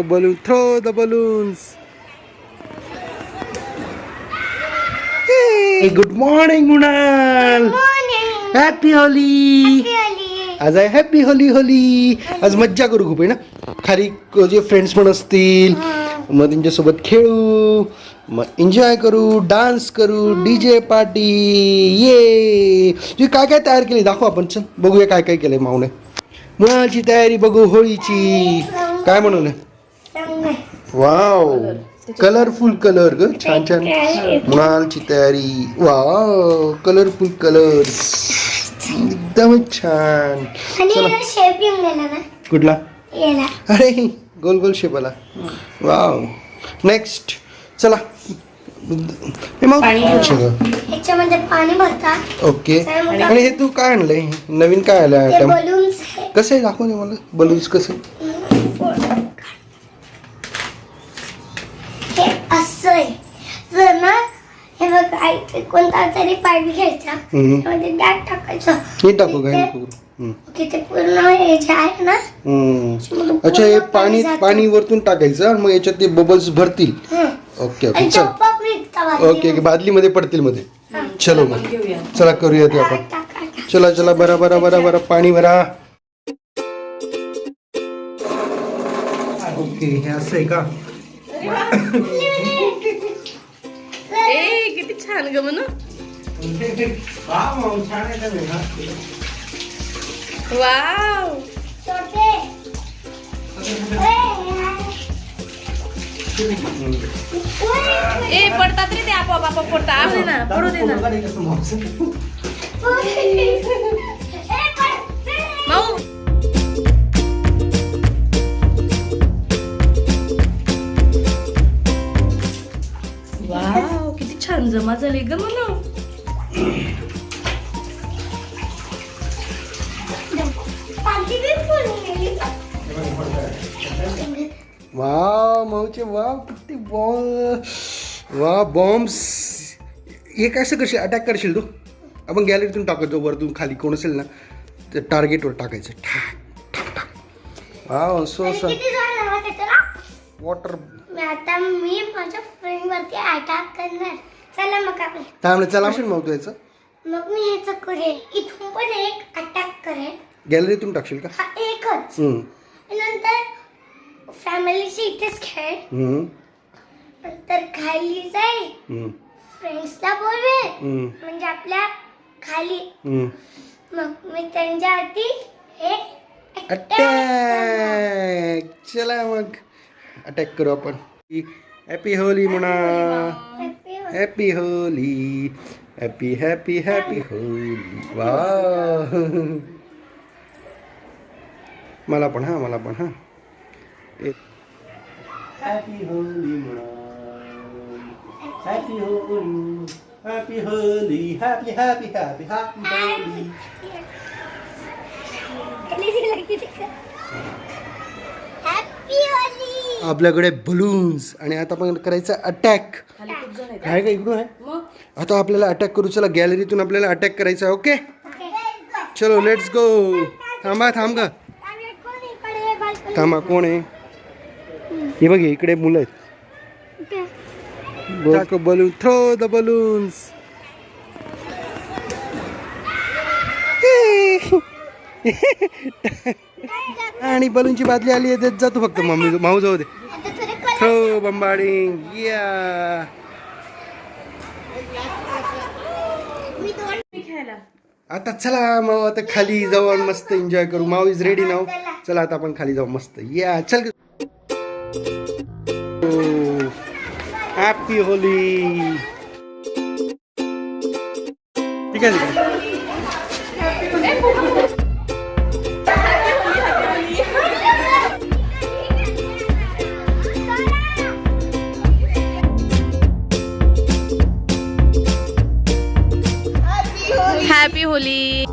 balloon, throw the balloons. Hey, good morning, Munal. Good morning. Happy Holi. आज आहे happy Holi Holi. आज मज्जा करू खूप आहे ना. खाली जे फ्रेंड्स पण असतील मग त्यांच्यासोबत खेळू, मग एन्जॉय करू, डान्स करू, डीजे पार्टी. ये तुझी काय काय तयार केली दाखव आपण. चल बघूया काय काय केलंय माऊने. मुळाची तयारी बघू होळीची. काय बनवलंय? वाव, कलरफुल कलर ग. छान छान मुळाची तयारी. वाव, कलरफुल कलर्स एकदम छान. कुठला? अरे गोल गोल शेप आला. वाव. नेक्स्ट चला. ह्याच्यामध्ये पाणी भरतात. ओके. आणि हे तू काय आणलंय नवीन? काय आलं आयटम? बलून्स. कसं आहे दाखव मला बलून्स कसं. हे असं आहे. जर ना हे बघ कोणता तरी पाईप घ्यायचा, त्यामध्ये बॅग टाकायचं. हे टाकू काय? तिथे पूर्ण हे जे आहे ना. अच्छा, हे पाणी पाणी वरतून टाकायचं मग याच्यात ते बबल्स भरतील. ओके ओके चल. ओके ओके बादलीमध्ये पडतील मध्ये. चलो मग चला करूया ते आपण. चला चला बरा बरा बरा बरा पाणी भरा. ओके हे असं आहे का? किती छान ग म्हणून. वाव. ए पडतात रे ते आपोआप पडतात. आहे ना पडू दे ना माऊ. वाव किती छान जमा झाले ग म्हणून. वाव माऊचे वाव किती बॉल. वा बॉम्ब्स. हे कसं कशी अटॅक करशील तू? आपण गॅलरीतून टाकायचो वरतून खाली कोण असेल ना तर टार्गेटवर टाकायचं. ठाक ठाक ठाक. Wow so so water. आता मी माझ्या फ्रेंड वरती अटॅक करणार. चला मग आपण थांबलं. चला असेल मग तू याचं. मग मी ह्याचं करेन. इथून पण एक अटॅक करेन. गॅलरीतून टाकशील का? हा एकच. नंतर फॅमिलीची इथेच खेळ. नंतर खाली जाईल. फ्रेंड्सला बोलवेल म्हणजे आपल्या खाली. मग मी त्यांच्यावरती हे अटॅक. चला मग अटॅक करू आपण. हॅपी होली म्हणा. Happy Holy. Happy happy happy Holy. वा मला पण हा मला पण हा. हॅपी होली म्हणा. Happy Holy. Happy Holy. Happy happy happy happy Holy. आपल्याकडे बलून्स आणि आता आपण करायचं अटॅक. आहे का इकडून आहे? आता आपल्याला अटॅक करू. चला गॅलरीतून आपल्याला अटॅक करायचा. ओके चलो लेट्स गो. थांबा थांब का. थांबा कोण आहे? हे बघ इकडे मुलं आहेत. Balloon throw the balloons. आणि बलूनची बादली आली आहे देत जातो फक्त. मम्मी माऊ जाऊ दे. थ्रो बंबाडिंग. या आता चला मग आता खाली जाऊ आणि मस्त एन्जॉय करू. माऊ इज रेडी नाव. चला आता आपण खाली जाऊ मस्त. या चल. Happy Holy. ठीक आहे. Happy Holy.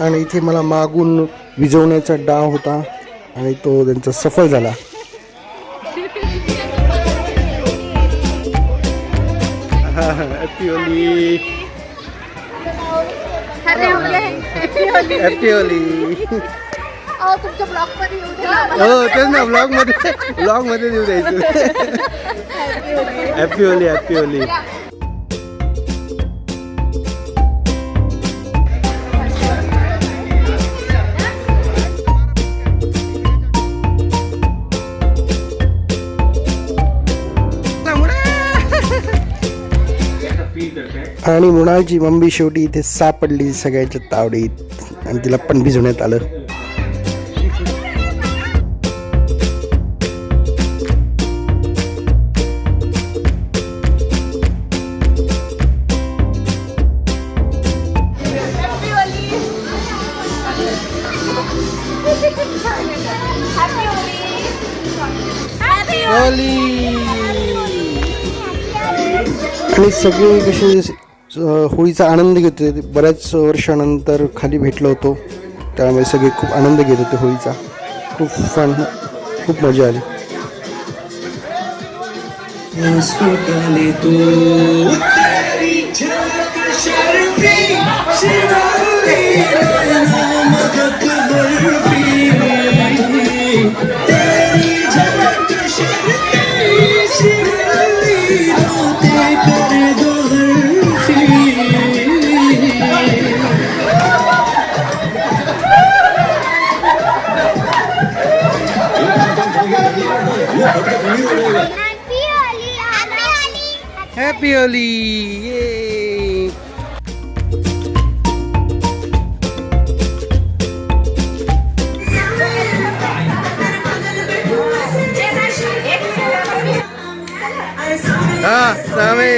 आणि इथे मला मागून विजवण्याचा डाव होता आणि तो त्यांचा सफल झाला. Happy Holy. Happy Holy. तुमच्या ब्लॉग मध्ये येऊ द्या. हो तेच ना, ब्लॉग मध्ये देऊ द्यायचं. Happy Holy. Happy Holy. आणि मृणालची मम्मी शेवटी इथे सापडली सगळ्याच्या तावडीत आणि तिला पण भिजवण्यात आलं. आणि सगळे कसे होळीचा आनंद घेत होते. बऱ्याच वर्षानंतर खाली भेटलो होतो, त्यामुळे सगळे खूप आनंद घेत होते होळीचा. खूप फन, खूप मजा आली. Happy Holy. हा सामे.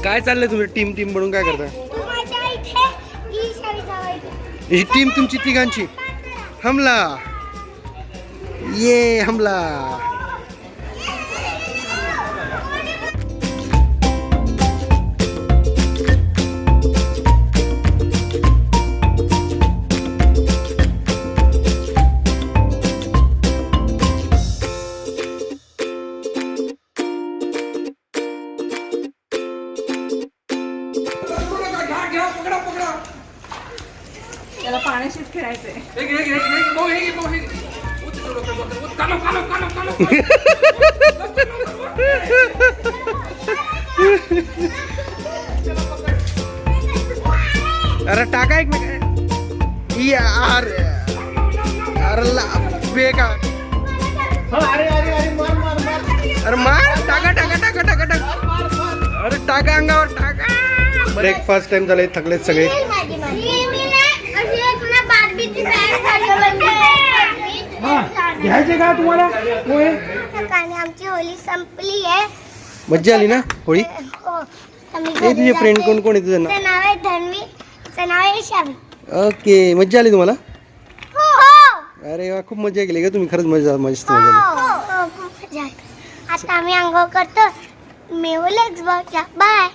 काय चाललंय तुम्ही टीम बनून काय करताय? ही टीम तुमची तिघांची हमला. ये हमला. त्याला पाण्याशीच खेळायचंय. अरे टाका एक यार अरे बेकार. अरे मार टाका टाका टाका टाका टाका. अरे टाका अंगावर टाका. ब्रेकफास्ट टाइम झालाय, थकलेत सगळे. घ्यायचे का तुम्हाला पोहे? आमची होळी संपली आहे. मज्जा आली ना होळी? हे तुझे फ्रेंड कोण कोण आहे तुझं नाव? नाव आहे धन्वी, तिचं नाव आहे शावी. ओके, मज्जा आली तुम्हाला? हो. अरे वा, खूप मजा केली का तुम्ही? खरंच मजा मस्त मजा आली. खूप मजा आली. आता आम्ही अंघोळ करतो. मेवलेक्स बाय.